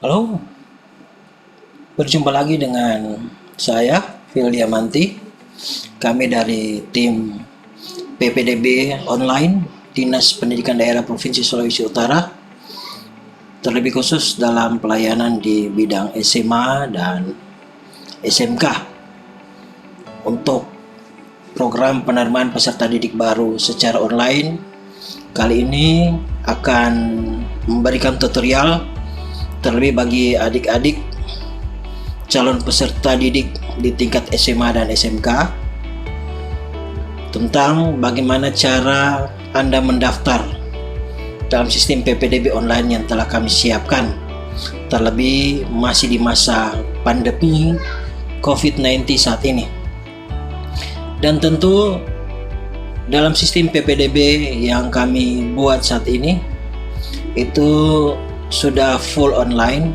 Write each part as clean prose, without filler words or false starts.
Halo, berjumpa lagi dengan saya, Phil Diamanti. Kami dari tim PPDB Online, Dinas Pendidikan Daerah Provinsi Sulawesi Utara, terlebih khusus dalam pelayanan di bidang SMA dan SMK untuk program penerimaan peserta didik baru secara online. Kali ini akan memberikan tutorial terlebih bagi adik-adik calon peserta didik di tingkat SMA dan SMK tentang bagaimana cara Anda mendaftar dalam sistem PPDB online yang telah kami siapkan, terlebih masih di masa pandemi COVID-19 saat ini. Dan tentu dalam sistem PPDB yang kami buat saat ini itu sudah full online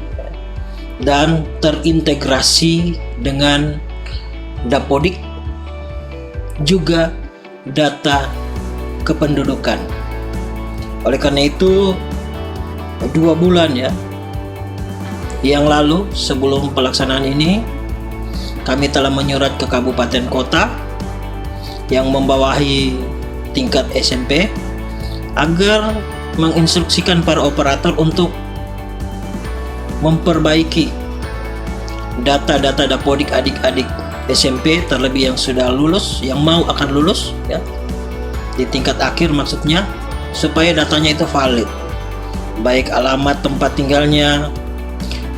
dan terintegrasi dengan Dapodik, juga data kependudukan. Oleh karena itu 2 bulan yang lalu sebelum pelaksanaan ini, kami telah menyurat ke kabupaten kota yang membawahi tingkat SMP agar menginstruksikan para operator untuk memperbaiki data-data Dapodik adik-adik SMP, terlebih yang sudah lulus, yang mau akan lulus di tingkat akhir maksudnya, supaya datanya itu valid, baik alamat tempat tinggalnya,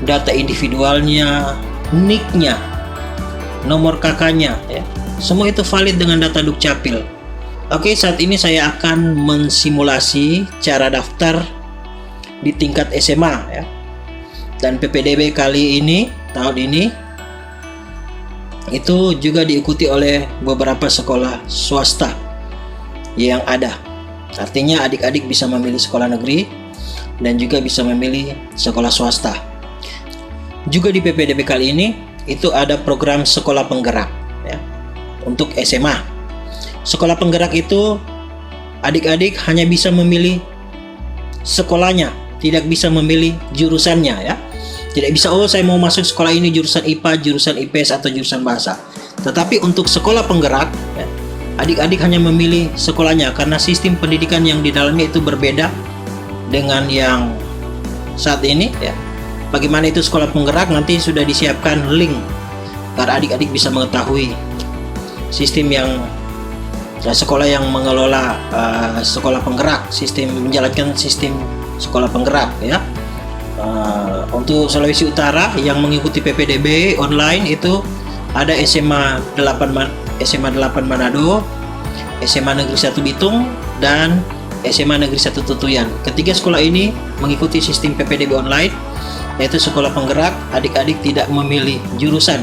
data individualnya, NIK-nya, nomor KK-nya, semua itu valid dengan data Dukcapil. Oke, saat ini saya akan mensimulasi cara daftar di tingkat SMA dan PPDB kali ini, tahun ini, itu juga diikuti oleh beberapa sekolah swasta yang ada. Artinya adik-adik bisa memilih sekolah negeri dan juga bisa memilih sekolah swasta. Juga di PPDB kali ini itu ada program sekolah penggerak untuk SMA. Sekolah penggerak itu adik-adik hanya bisa memilih sekolahnya, tidak bisa memilih jurusannya Tidak bisa, saya mau masuk sekolah ini jurusan IPA, jurusan IPS atau jurusan bahasa. Tetapi untuk sekolah penggerak, adik-adik hanya memilih sekolahnya karena sistem pendidikan yang di dalamnya itu berbeda dengan yang saat ini Bagaimana itu sekolah penggerak, nanti sudah disiapkan link agar adik-adik bisa mengetahui sistem yang sekolah yang mengelola sekolah penggerak, sistem menjalankan sistem sekolah penggerak Untuk Sulawesi Utara yang mengikuti PPDB online itu ada SMA 8 Manado, SMA Negeri 1 Bitung, dan SMA Negeri 1 Tutuyan. Ketiga sekolah ini mengikuti sistem PPDB online, yaitu sekolah penggerak. Adik-adik tidak memilih jurusan,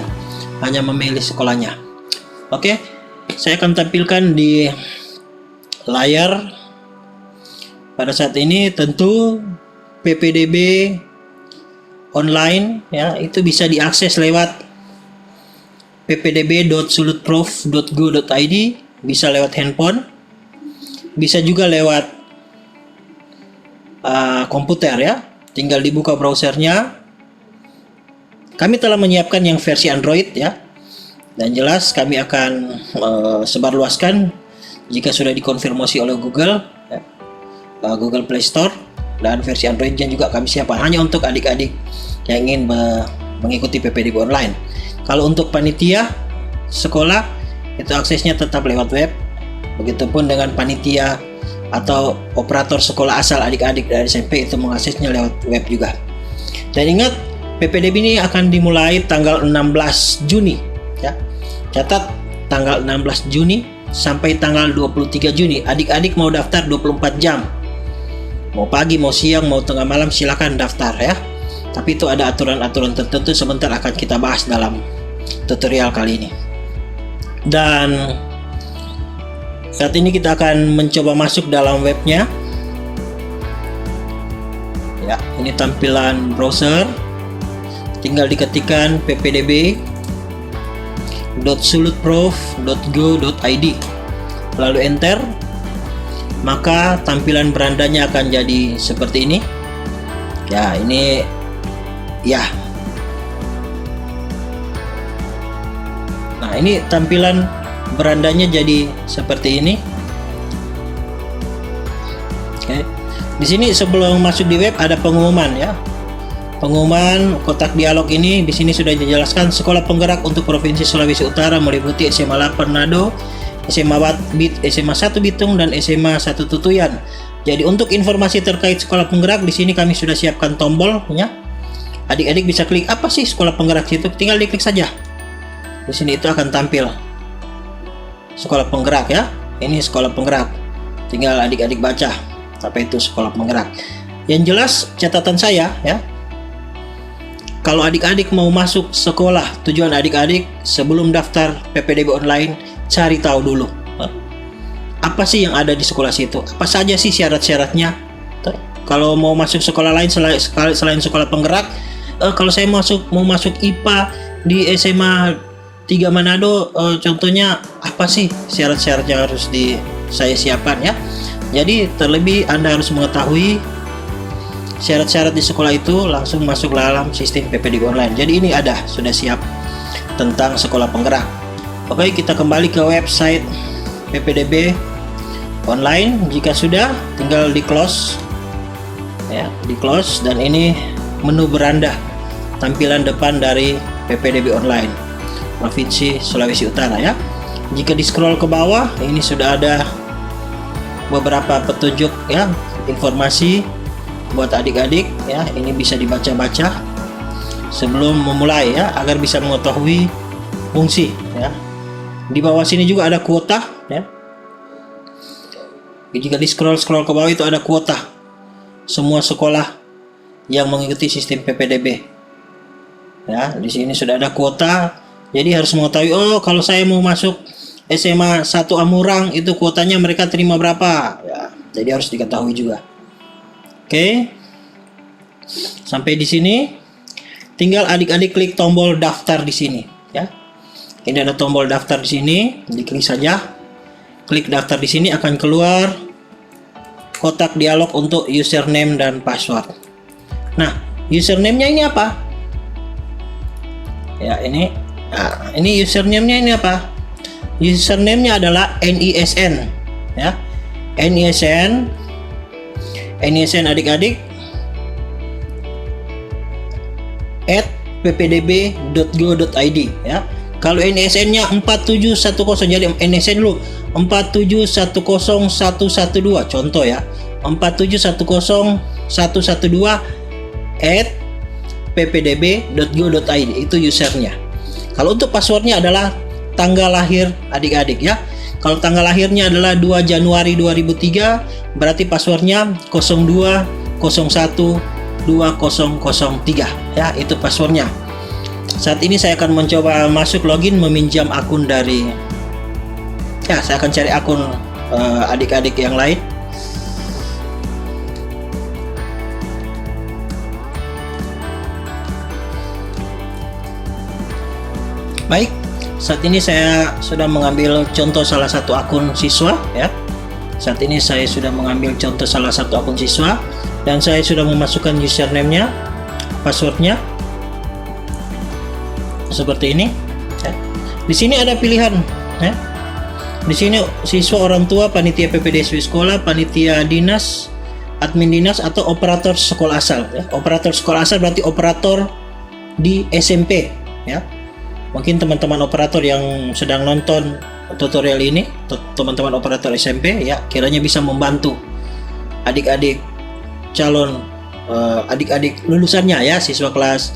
hanya memilih sekolahnya. Oke, saya akan tampilkan di layar pada saat ini. Tentu PPDB online itu bisa diakses lewat ppdb.sulutprof.go.id, bisa lewat handphone, bisa juga lewat komputer tinggal dibuka browsernya. Kami telah menyiapkan yang versi Android dan jelas kami akan sebarluaskan jika sudah dikonfirmasi oleh Google Play Store, dan versi Androidnya juga kami siapkan hanya untuk adik-adik yang ingin mengikuti PPDB online. Kalau untuk panitia sekolah itu aksesnya tetap lewat web, begitupun dengan panitia atau operator sekolah asal adik-adik dari SMP itu mengaksesnya lewat web juga. Dan ingat, PPDB ini akan dimulai tanggal 16 Juni Catat, tanggal 16 Juni sampai tanggal 23 Juni. Adik-adik mau daftar 24 jam. Mau pagi, mau siang, mau tengah malam, silakan daftar Tapi itu ada aturan-aturan tertentu, sebentar akan kita bahas dalam tutorial kali ini. Dan saat ini kita akan mencoba masuk dalam webnya. Ini tampilan browser. Tinggal diketikkan ppdb.sulutprof.go.id, lalu enter. Maka tampilan berandanya akan jadi seperti ini. Ini ya. Nah, ini tampilan berandanya jadi seperti ini. Oke. Di sini sebelum masuk di web ada pengumuman ya. Pengumuman kotak dialog ini di sini sudah dijelaskan sekolah penggerak untuk Provinsi Sulawesi Utara meliputi SMA 8 Manado, SMA 1 Bitung dan SMA 1 Tutuyan. Jadi untuk informasi terkait sekolah penggerak di sini kami sudah siapkan tombol ya. Adik-adik bisa klik apa sih sekolah penggerak itu, tinggal diklik saja. Di sini itu akan tampil sekolah penggerak ya. Ini sekolah penggerak. Tinggal adik-adik baca apa itu sekolah penggerak. Yang jelas catatan saya ya. Kalau adik-adik mau masuk sekolah, tujuan adik-adik sebelum daftar PPDB online cari tahu dulu apa sih yang ada di sekolah situ, apa saja sih syarat-syaratnya. Kalau mau masuk sekolah lain selain sekolah penggerak, kalau saya mau masuk IPA di SMA 3 Manado, contohnya apa sih syarat-syarat yang harus saya siapkan ya. Jadi terlebih Anda harus mengetahui syarat-syarat di sekolah itu langsung masuk dalam sistem PPDB online. Jadi ini sudah siap tentang sekolah penggerak. Oke, kita kembali ke website PPDB online. Jika sudah, tinggal di close ya, di close. Dan ini menu beranda tampilan depan dari PPDB online Provinsi Sulawesi Utara ya. Jika di scroll ke bawah, ini sudah ada beberapa petunjuk ya, informasi buat adik-adik ya. Ini bisa dibaca-baca sebelum memulai ya, agar bisa mengetahui fungsi ya. Di bawah sini juga ada kuota ya. Jika di scroll ke bawah itu ada kuota semua sekolah yang mengikuti sistem PPDB ya. Di sini sudah ada kuota, jadi harus mengetahui, oh kalau saya mau masuk SMA 1 Amurang itu kuotanya mereka terima berapa ya. Jadi harus diketahui juga. Oke, sampai di sini tinggal adik-adik klik tombol daftar di sini ya. Ini ada tombol daftar di sini, diklik saja. Klik daftar di sini akan keluar kotak dialog untuk username dan password. Nah, username-nya ini apa? Ya, ini username-nya ini apa? Username-nya adalah NISN ya. NISN adik-adik @ppdb.go.id ya. Kalau NISN-nya 47101, jadi NISN dulu 4710112 contoh ya. 4710112 @ppdb.go.id itu usernya. Kalau untuk passwordnya adalah tanggal lahir adik-adik ya. Kalau tanggal lahirnya adalah 2 Januari 2003, berarti passwordnya 02012003 ya, itu passwordnya. Saat ini saya akan mencoba masuk login meminjam akun dari ya, saya akan cari akun adik-adik yang lain. Baik, saat ini saya sudah mengambil contoh salah satu akun siswa ya. Saat ini saya sudah mengambil contoh salah satu akun siswa dan saya sudah memasukkan username-nya, password-nya seperti ini ya. Di sini ada pilihan ya. Di sini siswa, orang tua, panitia PPDSW sekolah, panitia dinas, admin dinas, atau operator sekolah asal ya. Operator sekolah asal berarti operator di SMP ya. Mungkin teman-teman operator yang sedang nonton tutorial ini, teman-teman operator SMP ya, kiranya bisa membantu adik-adik calon adik-adik lulusannya ya, siswa kelas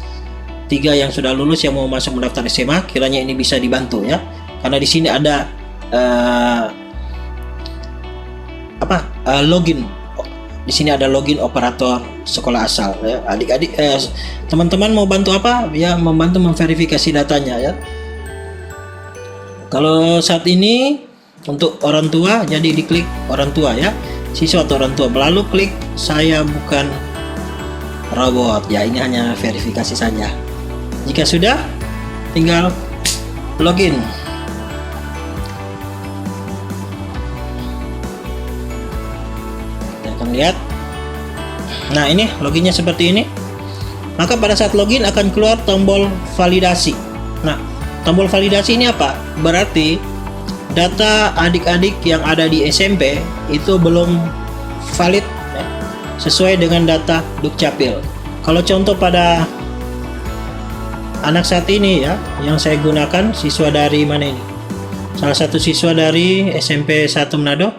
3 yang sudah lulus yang mau masuk mendaftar SMA, kiranya ini bisa dibantu ya. Karena di sini ada login. Di sini ada login operator sekolah asal ya. Adik-adik teman-teman mau bantu apa? Ya, membantu memverifikasi datanya ya. Kalau saat ini untuk orang tua, jadi diklik orang tua ya. Siswa atau orang tua, lalu klik saya bukan robot. Ya, ini hanya verifikasi saja. Jika sudah, tinggal login. Kita akan lihat. Nah, ini loginnya seperti ini. maka pada saat login akan keluar tombol validasi. Nah, tombol validasi ini apa? Berarti data adik-adik yang ada di SMP itu belum valid ya, sesuai dengan data Dukcapil. Kalau contoh pada anak saat ini ya, yang saya gunakan siswa dari mana ini? Salah satu siswa dari SMP 1 Manado.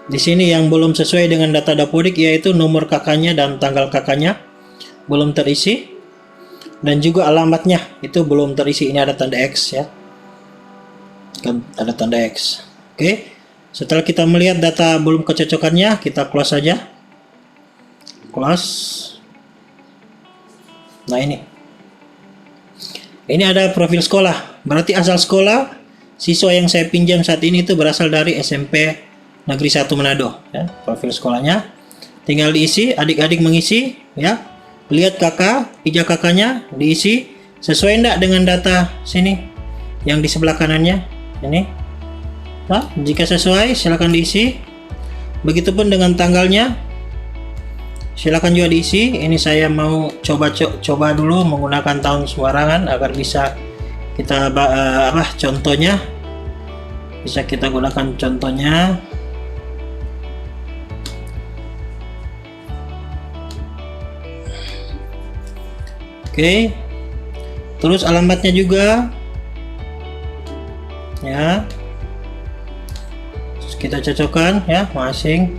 Di sini yang belum sesuai dengan data Dapodik yaitu nomor kakaknya dan tanggal kakaknya belum terisi, dan juga alamatnya itu belum terisi. Ini ada tanda X ya, kan ada tanda X. Oke, setelah kita melihat data belum kecocokannya, kita close saja, close. Nah, ini ada profil sekolah, berarti asal sekolah siswa yang saya pinjam saat ini itu berasal dari SMP Negeri 1 Manado ya. Profil sekolahnya tinggal diisi, adik-adik mengisi ya. Lihat kakak, ijazah kakaknya diisi sesuai enggak dengan data sini yang di sebelah kanannya ini. Nah, jika sesuai silakan diisi. Begitupun dengan tanggalnya, silakan juga diisi. Ini saya mau coba dulu menggunakan tahun sembarangan agar bisa kita contohnya bisa kita gunakan contohnya. Oke, terus alamatnya juga ya, terus kita cocokkan ya masing.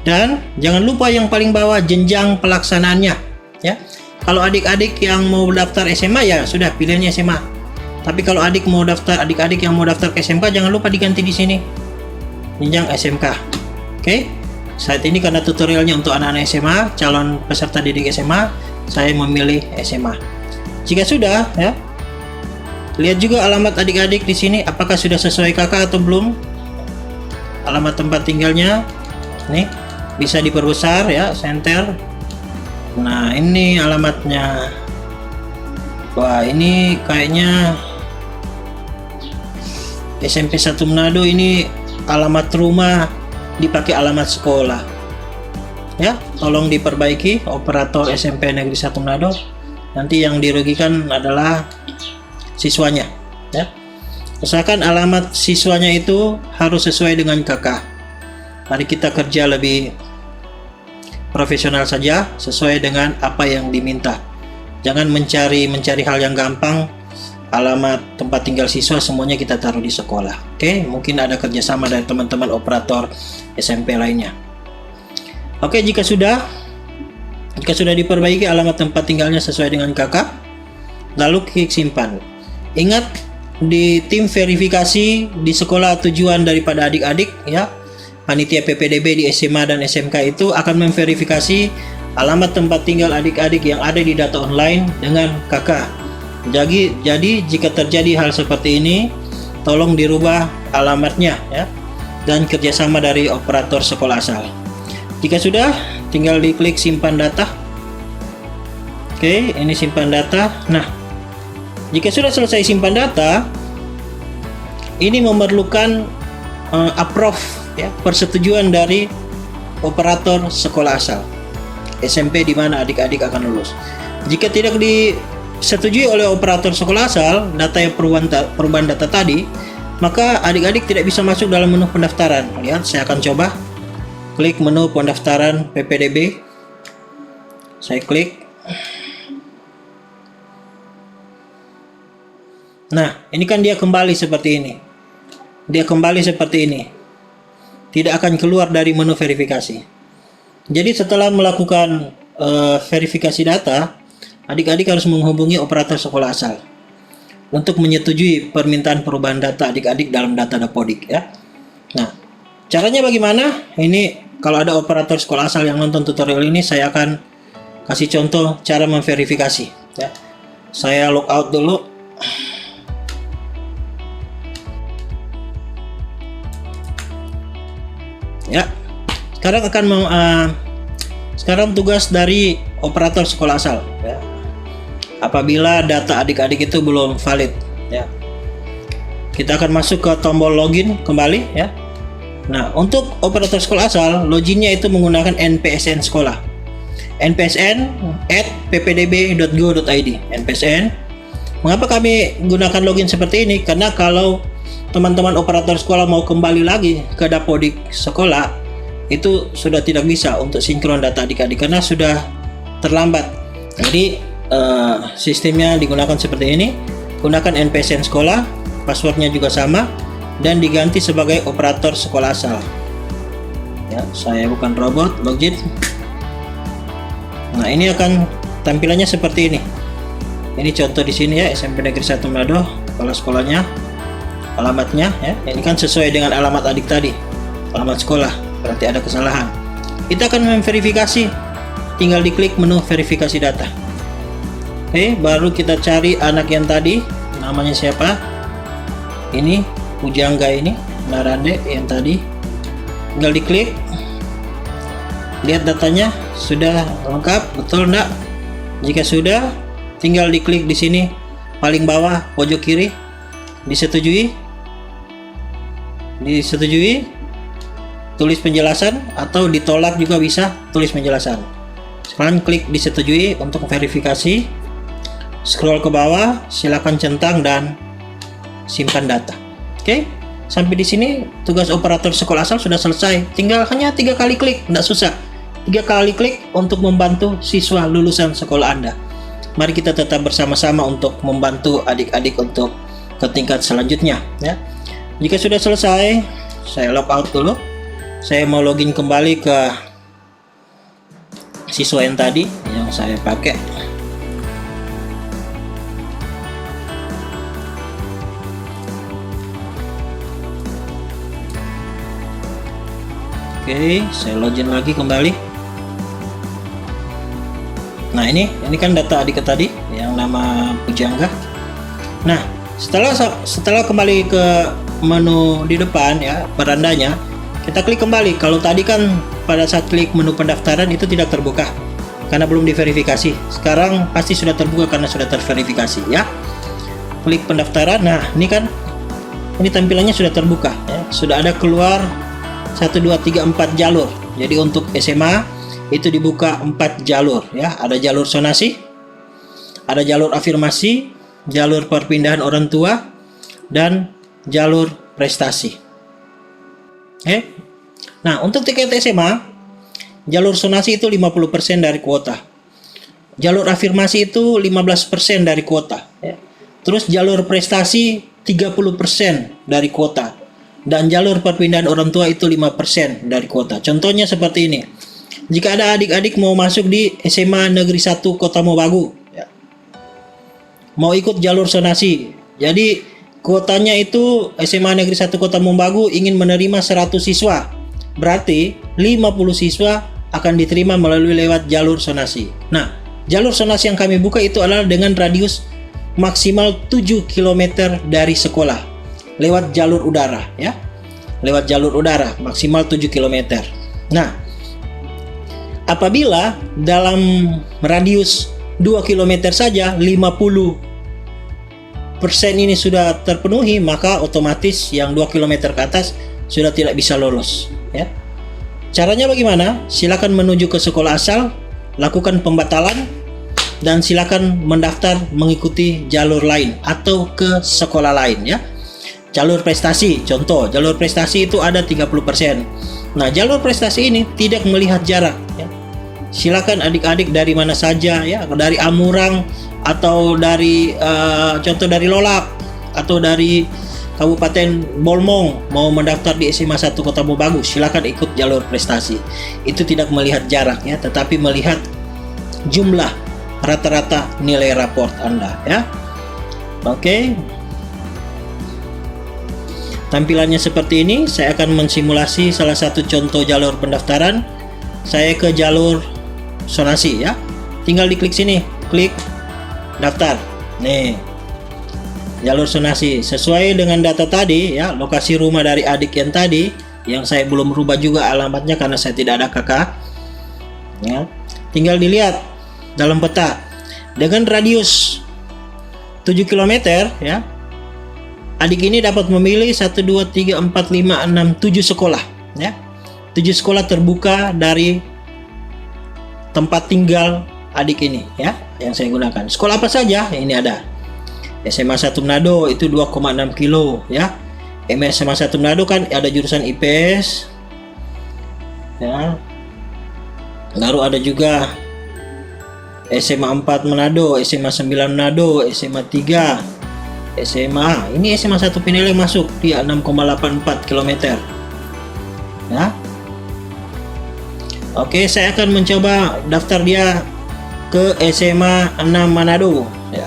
Dan jangan lupa yang paling bawah jenjang pelaksanaannya ya. Kalau adik-adik yang mau daftar SMA ya sudah pilihannya SMA. Tapi kalau adik-adik yang mau daftar ke SMK jangan lupa diganti di sini jenjang SMK. Oke. Saat ini karena tutorialnya untuk anak-anak SMA, calon peserta didik SMA, saya memilih SMA. Jika sudah ya, lihat juga alamat adik-adik di sini apakah sudah sesuai kakak atau belum. Alamat tempat tinggalnya nih bisa diperbesar ya, center. Nah, ini alamatnya. Wah, ini kayaknya SMP 1 Manado, ini alamat rumah dipakai alamat sekolah ya. Tolong diperbaiki operator SMP Negeri 1 Manado. Nanti yang dirugikan adalah siswanya ya. Usahakan alamat siswanya itu harus sesuai dengan kakak. Mari kita kerja lebih profesional saja, sesuai dengan apa yang diminta. Jangan mencari hal yang gampang. Alamat tempat tinggal siswa semuanya kita taruh di sekolah. Oke, mungkin ada kerjasama dari teman-teman operator SMP lainnya. Oke, jika sudah diperbaiki alamat tempat tinggalnya sesuai dengan kakak, lalu klik simpan. Ingat, di tim verifikasi di sekolah tujuan daripada adik-adik ya, panitia PPDB di SMA dan SMK itu akan memverifikasi alamat tempat tinggal adik-adik yang ada di data online dengan kakak. Jadi jika terjadi hal seperti ini, tolong dirubah alamatnya ya, dan kerjasama dari operator sekolah asal. Jika sudah, tinggal diklik simpan data. Oke, ini simpan data. Nah, jika sudah selesai simpan data, ini memerlukan approve ya, persetujuan dari operator sekolah asal SMP di mana adik-adik akan lulus. Jika tidak disetujui oleh operator sekolah asal data yang perubahan data tadi, maka adik-adik tidak bisa masuk dalam menu pendaftaran. Lihat, saya akan coba klik menu pendaftaran PPDB. Saya klik. Nah, ini kan dia kembali seperti ini. Tidak akan keluar dari menu verifikasi. Jadi setelah melakukan verifikasi data, adik-adik harus menghubungi operator sekolah asal untuk menyetujui permintaan perubahan data adik-adik dalam data Dapodik ya. Nah, caranya bagaimana? Ini kalau ada operator sekolah asal yang nonton tutorial ini, saya akan kasih contoh cara memverifikasi ya. Saya log out dulu. Ya, sekarang tugas dari operator sekolah asal ya. Apabila data adik-adik itu belum valid ya, kita akan masuk ke tombol login kembali ya. Nah, untuk operator sekolah asal, loginnya itu menggunakan NPSN sekolah. npsn@ppdb.go.id. npsn. Mengapa kami gunakan login seperti ini? Karena kalau teman-teman operator sekolah mau kembali lagi ke Dapodik sekolah, itu sudah tidak bisa untuk sinkron data adik-adik karena sudah terlambat. Jadi sistemnya digunakan seperti ini. Gunakan npsn sekolah, passwordnya juga sama, dan diganti sebagai operator sekolah asal. Ya, saya bukan robot, login. Nah, ini akan tampilannya seperti ini. Ini contoh di sini ya, SMP Negeri 1 Manado, kepala sekolahnya, alamatnya ya. Ini kan sesuai dengan alamat adik tadi, alamat sekolah. Berarti ada kesalahan. Kita akan memverifikasi, tinggal diklik menu verifikasi data. Oke, baru kita cari anak yang tadi, namanya siapa? Ini Pujangga, ini Narande yang tadi. Tinggal diklik, lihat datanya sudah lengkap, betul enggak? Jika sudah, tinggal diklik di sini paling bawah pojok kiri, disetujui, tulis penjelasan, atau ditolak juga bisa, tulis penjelasan. Sekarang klik disetujui untuk verifikasi. Scroll ke bawah, silakan centang dan simpan data. Oke, sampai di sini tugas operator sekolah asal sudah selesai. Tinggal hanya 3 kali klik, tidak susah. 3 kali klik untuk membantu siswa lulusan sekolah Anda. Mari kita tetap bersama-sama untuk membantu adik-adik untuk ke tingkat selanjutnya ya. Jika sudah selesai, saya log out dulu. Saya mau login kembali ke siswa yang tadi yang saya pakai. Oke, saya login lagi kembali. Nah, ini kan data adik tadi yang nama Pujangga. Nah, setelah kembali ke menu di depan ya, berandanya, kita klik kembali. Kalau tadi kan pada saat klik menu pendaftaran itu tidak terbuka karena belum diverifikasi. Sekarang pasti sudah terbuka karena sudah terverifikasi ya. Klik pendaftaran. Nah, ini tampilannya sudah terbuka ya. Sudah ada keluar 1, 2, 3, 4 jalur. Jadi untuk SMA itu dibuka 4 jalur ya. Ada jalur sonasi, ada jalur afirmasi, jalur perpindahan orang tua, dan jalur prestasi. Oke. Nah, untuk tiket SMA, jalur sonasi itu 50% dari kuota. Jalur afirmasi itu 15% dari kuota ya. Terus jalur prestasi 30% dari kuota. Dan jalur perpindahan orang tua itu 5% dari kuota. Contohnya seperti ini. Jika ada adik-adik mau masuk di SMA Negeri 1 Kota Mobagu ya, mau ikut jalur sonasi, jadi kuotanya itu SMA Negeri 1 Kota Mobagu ingin menerima 100 siswa, berarti 50 siswa akan diterima melalui lewat jalur sonasi. Nah, jalur sonasi yang kami buka itu adalah dengan radius maksimal 7 km dari sekolah, lewat jalur udara ya. Lewat jalur udara maksimal 7 km. Nah, apabila dalam radius 2 km saja 50% ini sudah terpenuhi, maka otomatis yang 2 km ke atas sudah tidak bisa lolos ya. Caranya bagaimana? Silakan menuju ke sekolah asal, lakukan pembatalan, dan silakan mendaftar mengikuti jalur lain atau ke sekolah lain ya. Jalur prestasi, contoh, jalur prestasi itu ada 30%. Nah, jalur prestasi ini tidak melihat jarak ya. Silakan adik-adik dari mana saja ya, dari Amurang atau dari contoh dari Lolak atau dari Kabupaten Bolmong mau mendaftar di SMA 1 Kota Mobagu, silakan ikut jalur prestasi. Itu tidak melihat jarak ya, tetapi melihat jumlah rata-rata nilai raport Anda ya. Oke. Tampilannya seperti ini. Saya akan mensimulasi salah satu contoh jalur pendaftaran. Saya ke jalur sonasi ya. Tinggal diklik sini, klik daftar. Nih, jalur sonasi sesuai dengan data tadi ya, lokasi rumah dari adik yang tadi, yang saya belum rubah juga alamatnya karena saya tidak ada kakak ya. Tinggal dilihat dalam peta dengan radius 7 km ya. Adik ini dapat memilih 1, 2, 3, 4, 5, 6, 7 sekolah ya. 7 sekolah terbuka dari tempat tinggal adik ini ya, yang saya gunakan. Sekolah apa saja? Ini ada SMA 1 Manado itu 2,6 kilo ya. SMA 1 Manado kan ada jurusan IPS ya. Lalu ada juga SMA 4 Manado, SMA 9 Manado, SMA 3, SMA, ini SMA 1 Pineleng masuk, dia 6,84 km ya. Oke, saya akan mencoba daftar dia ke SMA 6 Manado ya,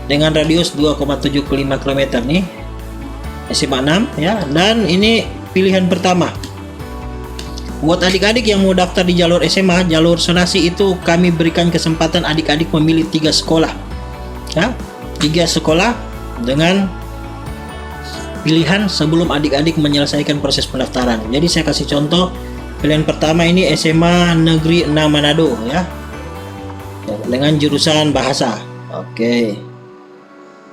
dengan radius 2,75 km nih, SMA 6 ya. Dan ini pilihan pertama. Buat adik-adik yang mau daftar di jalur SMA, jalur zonasi itu kami berikan kesempatan adik-adik memilih 3 sekolah ya. 3 sekolah dengan pilihan sebelum adik-adik menyelesaikan proses pendaftaran. Jadi saya kasih contoh, pilihan pertama ini SMA Negeri 6 Manado ya, dengan jurusan bahasa. Oke,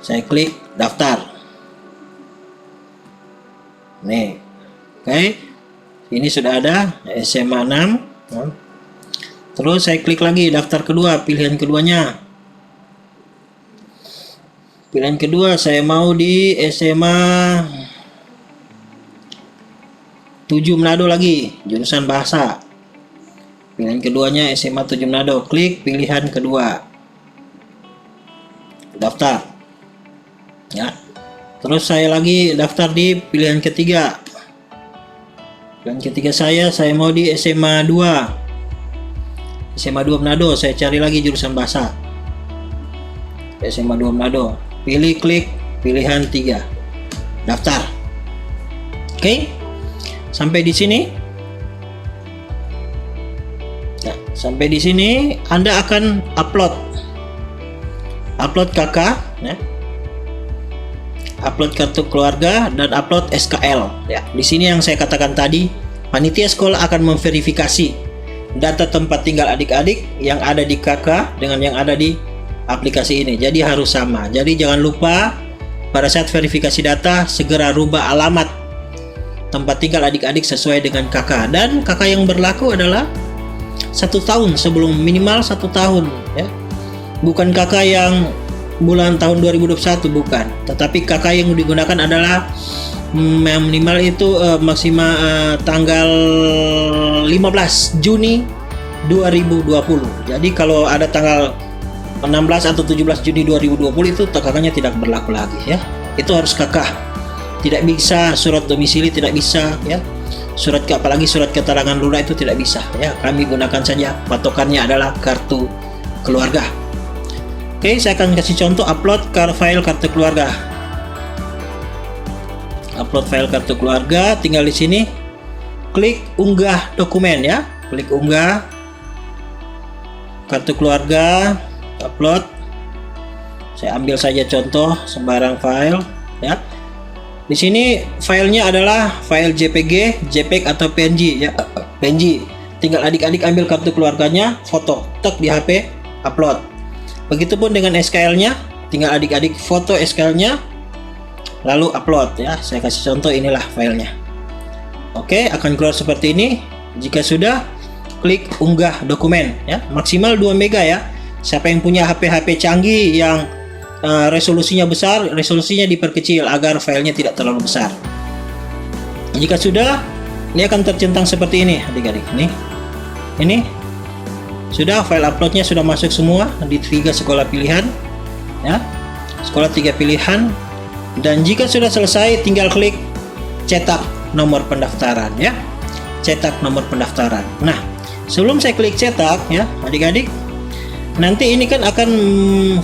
saya klik daftar nih. Oke, ini sudah ada SMA 6. Terus saya klik lagi daftar kedua, pilihan keduanya. Pilihan kedua saya mau di SMA 7 Manado lagi, jurusan bahasa. Pilihan keduanya SMA 7 Manado, klik pilihan kedua. Daftar. Ya. Terus saya lagi daftar di pilihan ketiga. Pilihan ketiga saya mau di SMA 2. SMA 2 Manado, saya cari lagi jurusan bahasa. SMA 2 Manado. Pilih, klik pilihan 3, daftar. Oke, sampai di sini. Nah, sampai di sini Anda akan upload KK, ya. Upload kartu keluarga dan upload SKL. Ya, di sini yang saya katakan tadi, panitia sekolah akan memverifikasi data tempat tinggal adik-adik yang ada di KK dengan yang ada di aplikasi ini, jadi harus sama. Jadi jangan lupa pada saat verifikasi data segera rubah alamat tempat tinggal adik-adik sesuai dengan KK, dan KK yang berlaku adalah 1 tahun sebelum, minimal 1 tahun ya, bukan KK yang bulan tahun 2021, bukan, tetapi KK yang digunakan adalah minimal itu maksimal tanggal 15 Juni 2020. Jadi kalau ada tanggal 16 atau 17 Juni 2020 itu KK-nya tidak berlaku lagi ya. Itu harus KK. Tidak bisa surat domisili, tidak bisa ya. Apalagi surat keterangan lurah itu tidak bisa ya. Kami gunakan saja patokannya adalah kartu keluarga. Oke, saya akan kasih contoh upload file kartu keluarga. Upload file kartu keluarga, tinggal di sini klik unggah dokumen ya. Klik unggah kartu keluarga. Upload. Saya ambil saja contoh sembarang file ya. Di sini filenya adalah file JPG, JPEG atau PNG ya. PNG. Tinggal adik-adik ambil kartu keluarganya, foto, tek di HP, upload. Begitupun dengan SKL-nya, tinggal adik-adik foto SKL-nya lalu upload ya. Saya kasih contoh, inilah filenya. Oke, akan keluar seperti ini. Jika sudah, klik unggah dokumen ya. Maksimal 2 MB ya. Siapa yang punya HP canggih yang resolusinya besar, resolusinya diperkecil agar filenya tidak terlalu besar. Jika sudah, ini akan tercentang seperti ini adik-adik. Ini sudah, file uploadnya sudah masuk semua di 3 sekolah pilihan ya. Sekolah 3 pilihan. Dan jika sudah selesai, tinggal klik cetak nomor pendaftaran ya. Cetak nomor pendaftaran. Nah, sebelum saya klik cetak ya adik-adik, nanti ini kan akan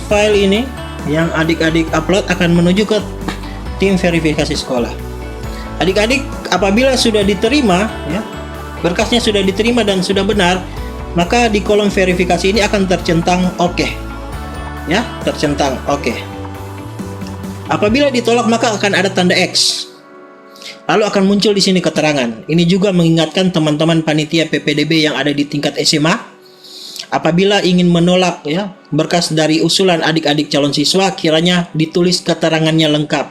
file ini yang adik-adik upload akan menuju ke tim verifikasi sekolah. Adik-adik apabila sudah diterima ya, berkasnya sudah diterima dan sudah benar, maka di kolom verifikasi ini akan tercentang oke. Ya, tercentang oke. Apabila ditolak maka akan ada tanda X. Lalu akan muncul di sini keterangan. Ini juga mengingatkan teman-teman panitia PPDB yang ada di tingkat SMA, apabila ingin menolak ya berkas dari usulan adik-adik calon siswa, kiranya ditulis keterangannya lengkap.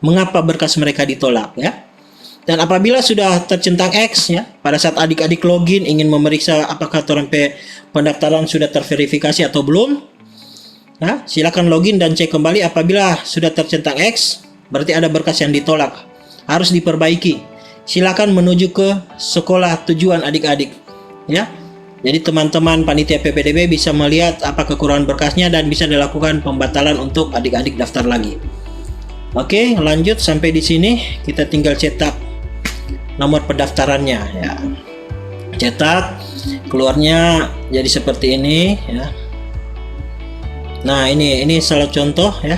Mengapa berkas mereka ditolak ya? Dan apabila sudah tercentang X ya, pada saat adik-adik login ingin memeriksa apakah torrent pendaftaran sudah terverifikasi atau belum, nah, silakan login dan cek kembali. Apabila sudah tercentang X, berarti ada berkas yang ditolak, harus diperbaiki. Silakan menuju ke sekolah tujuan adik-adik ya. Jadi teman-teman panitia PPDB bisa melihat apa kekurangan berkasnya dan bisa dilakukan pembatalan untuk adik-adik daftar lagi. Oke, lanjut sampai di sini kita tinggal cetak nomor pendaftarannya ya. Cetak, keluarnya jadi seperti ini ya. Nah, ini salah contoh ya.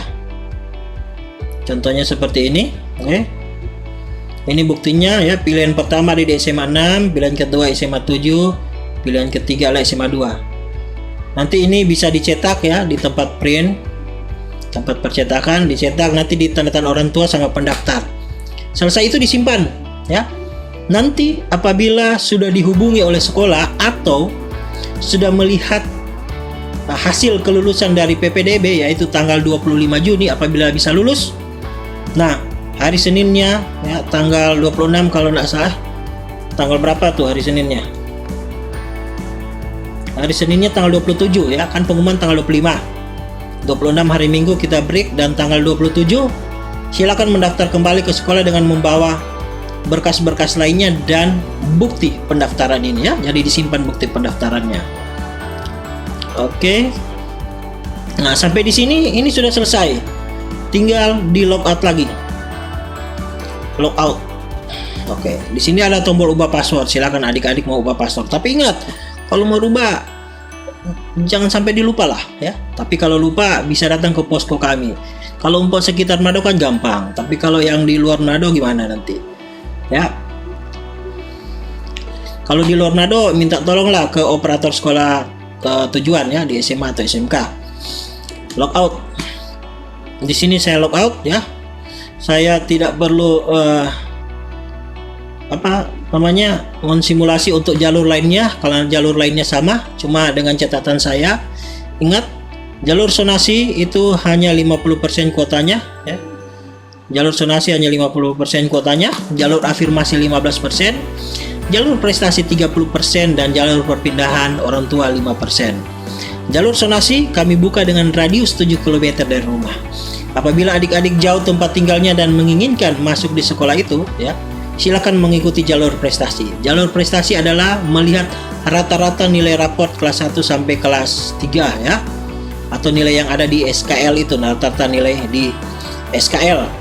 Contohnya seperti ini. Oke. Ini buktinya ya, pilihan pertama di SMA 6, pilihan kedua SMA 7, pilihan ketiga adalah SMA 2. Nanti ini bisa dicetak ya di tempat print, tempat percetakan, dicetak, nanti ditandatangan orang tua sama pendaftar. Selesai itu disimpan ya. Nanti apabila sudah dihubungi oleh sekolah atau sudah melihat hasil kelulusan dari PPDB, yaitu tanggal 25 Juni apabila bisa lulus. Nah, hari Seninnya ya, tanggal 26 kalau nggak salah. Tanggal berapa tuh hari Seninnya? Hari Seninnya tanggal 27 ya, kan pengumuman tanggal 25. 26 hari Minggu kita break, dan tanggal 27 silakan mendaftar kembali ke sekolah dengan membawa berkas-berkas lainnya dan bukti pendaftaran ini ya. Jadi disimpan bukti pendaftarannya. Oke. Nah, sampai di sini ini sudah selesai. Tinggal di logout lagi. Logout. Oke, di sini ada tombol ubah password. Silakan adik-adik mau ubah password. Tapi ingat, kalau mau rubah jangan sampai dilupa lah ya. Tapi kalau lupa bisa datang ke posko kami. Kalau umpam sekitar Manado kan gampang. Tapi kalau yang di luar Manado gimana nanti? Ya, kalau di luar Manado minta tolonglah ke operator sekolah tujuan ya, di SMA atau SMK. Logout. Di sini saya logout ya. Saya tidak perlu mensimulasi untuk jalur lainnya, kalau jalur lainnya sama, cuma dengan catatan saya. Ingat, jalur sonasi itu hanya 50% kuotanya ya. Jalur sonasi hanya 50% kuotanya, jalur afirmasi 15%, jalur prestasi 30%, dan jalur perpindahan orang tua 5%. Jalur sonasi kami buka dengan radius 7 km dari rumah. Apabila adik-adik jauh tempat tinggalnya dan menginginkan masuk di sekolah itu ya, silakan mengikuti jalur prestasi. Jalur prestasi adalah melihat rata-rata nilai raport kelas 1 sampai kelas 3 ya, atau nilai yang ada di SKL itu, rata-rata nilai di SKL.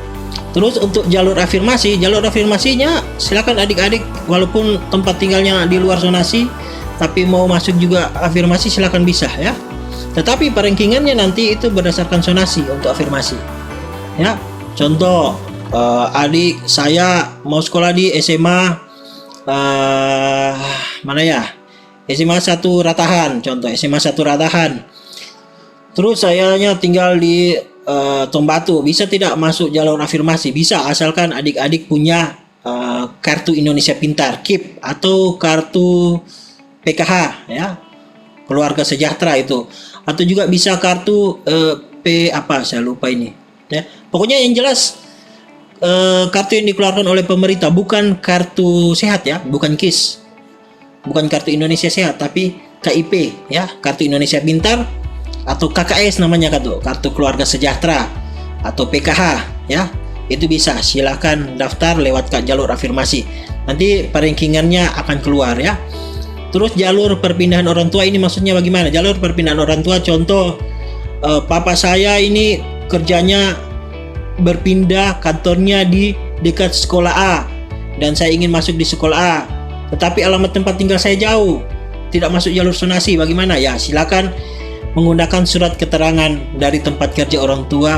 Terus untuk jalur afirmasinya silakan adik-adik walaupun tempat tinggalnya di luar zonasi tapi mau masuk juga afirmasi silakan bisa ya. Tetapi perankingannya nanti itu berdasarkan zonasi untuk afirmasi. Ya, contoh adik saya mau sekolah di SMA mana ya? SMA 1 Ratahan, contoh SMA 1 Ratahan. Terus sayanya tinggal di Tombatu, bisa tidak masuk jalur afirmasi? Bisa, asalkan adik-adik punya kartu Indonesia Pintar KIP atau kartu PKH ya, keluarga sejahtera itu, atau juga bisa kartu saya lupa ini ya. Pokoknya yang jelas kartu yang dikeluarkan oleh pemerintah, bukan kartu sehat ya, bukan KIS, bukan kartu Indonesia Sehat, tapi KIP ya, kartu Indonesia Pintar, atau KKS namanya, kartu keluarga sejahtera, atau PKH ya. Itu bisa, silakan daftar lewat jalur afirmasi. Nanti rankingannya akan keluar ya. Terus jalur perpindahan orang tua ini maksudnya bagaimana? Jalur perpindahan orang tua, contoh papa saya ini kerjanya berpindah kantornya di dekat sekolah A dan saya ingin masuk di sekolah A, tetapi alamat tempat tinggal saya jauh, tidak masuk jalur zonasi, bagaimana? Ya, silakan menggunakan surat keterangan dari tempat kerja orang tua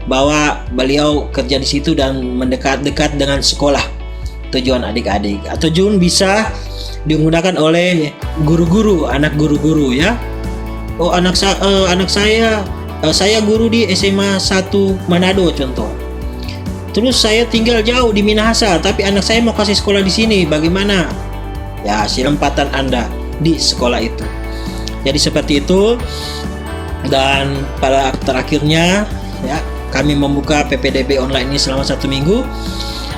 bahwa beliau kerja di situ dan mendekat-dekat dengan sekolah tujuan adik-adik. Atau juga bisa digunakan oleh guru-guru, anak guru-guru ya. Oh, anak saya guru di SMA 1 Manado contoh. Terus saya tinggal jauh di Minahasa, tapi anak saya mau kasih sekolah di sini, bagaimana? Ya, silempatan Anda di sekolah itu. Jadi seperti itu. Dan pada terakhirnya ya, kami membuka PPDB online ini selama 1 minggu.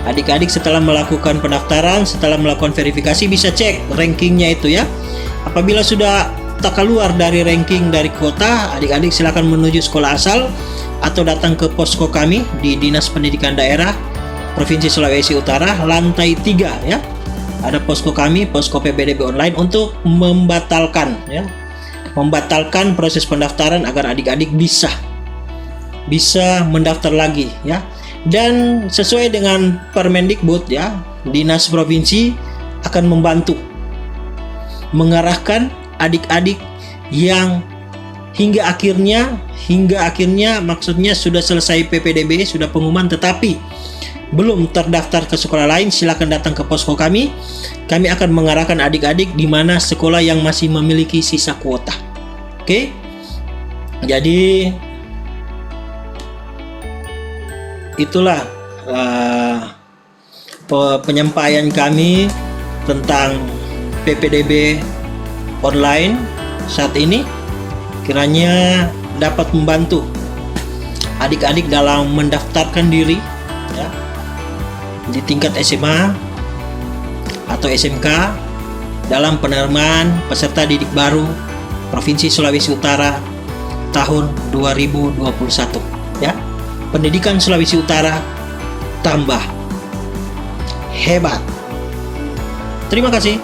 Adik-adik setelah melakukan pendaftaran, setelah melakukan verifikasi bisa cek rankingnya itu ya. Apabila sudah tak keluar dari ranking dari kuota, adik-adik silakan menuju sekolah asal atau datang ke posko kami di Dinas Pendidikan Daerah Provinsi Sulawesi Utara lantai 3 ya. Ada posko kami, posko PPDB online untuk membatalkan ya. Membatalkan proses pendaftaran agar adik-adik bisa mendaftar lagi ya. Dan sesuai dengan Permendikbud ya, Dinas Provinsi akan membantu mengarahkan adik-adik yang hingga akhirnya maksudnya sudah selesai PPDB, sudah pengumuman tetapi belum terdaftar ke sekolah lain, silakan datang ke posko kami. Kami akan mengarahkan adik-adik di mana sekolah yang masih memiliki sisa kuota. Oke. Jadi itulah penyampaian kami tentang PPDB online saat ini, kiranya dapat membantu adik-adik dalam mendaftarkan diri ya, di tingkat SMA atau SMK dalam penerimaan peserta didik baru Provinsi Sulawesi Utara tahun 2021 ya. Pendidikan Sulawesi Utara tambah hebat. Terima kasih.